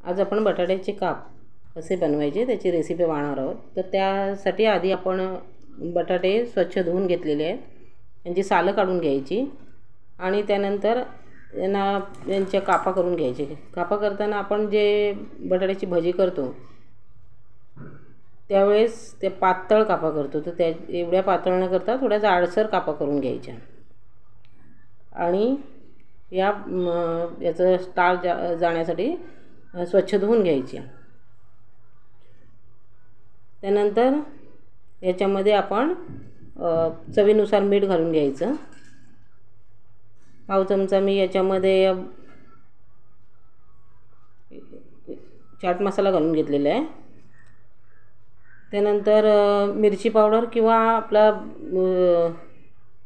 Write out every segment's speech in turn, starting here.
आज आपण बटाट्याचे काप कसे बनवायचे त्याची रेसिपी पाहणार आहोत। तर त्यासाठी आधी आपण बटाटे स्वच्छ धुवून घेतलेले आहेत, त्यांची सालं काढून घ्यायची आणि त्यानंतर यांच्या कापा करून घ्यायचे। कापा करताना आपण जे बटाट्याची भजी करतो त्यावेळेस ते पातळ कापा करतो, तर त्या एवढ्या पातळ न करता थोड्या जाडसर कापा करून घ्यायच्या आणि याचं स्टार जाण्यासाठी स्वच्छ धुवून घ्यायची। त्यानंतर याच्यामध्ये आपण चवीनुसार मीठ घालून घ्यायचं। पाव चमचा मी याच्यामध्ये चाट मसाला घालून घेतलेला आहे। त्यानंतर मिरची पावडर किंवा आपला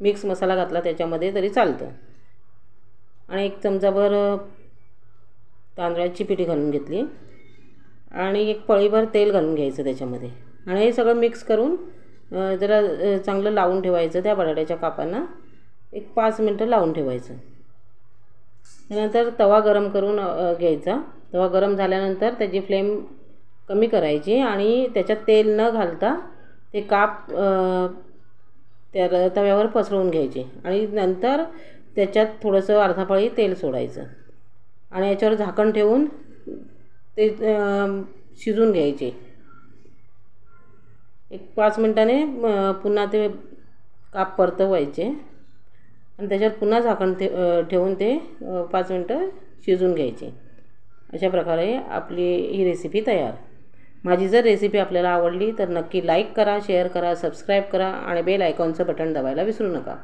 मिक्स मसाला घातला त्याच्यामध्ये तरी चालतं आणि 1 चमचाभर तांदळाची पिठी घालून घेतली आणि 1 पळीभर तेल घालून घ्यायचं त्याच्यामध्ये आणि हे सगळं मिक्स करून जरा चांगलं लावून ठेवायचं। त्या बटाट्याच्या कापांना 5 मिनिटं लावून ठेवायचं। त्यानंतर तवा गरम करून घ्यायचा। तवा गरम झाल्यानंतर त्याची फ्लेम कमी करायची आणि त्याच्यात तेल न घालता ते काप त्या तव्यावर पसरवून घ्यायचे आणि नंतर त्याच्यात थोडंसं अर्धा पळी तेल सोडायचं आणि याच्यावर झाकण ठेवून ते शिजून घ्यायचे। 5 मिनिटांनी पुन्हा ते काप परतवायचे आणि त्याच्यावर पुन्हा झाकण ठेवून ते 5 मिनिटं शिजून घ्यायचे। अशा प्रकारे आपली ही रेसिपी तयार। माझी जर रेसिपी आपल्याला आवडली तर नक्की लाईक करा, शेअर करा, सबस्क्राईब करा आणि बेल आयकॉनचं बटन दाबायला विसरू नका,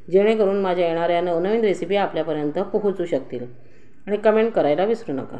जेणेकरून माझ्या येणाऱ्या नवनवीन रेसिपी आपल्यापर्यंत पोहोचू शकतील आणि कमेंट करायला विसरू नका।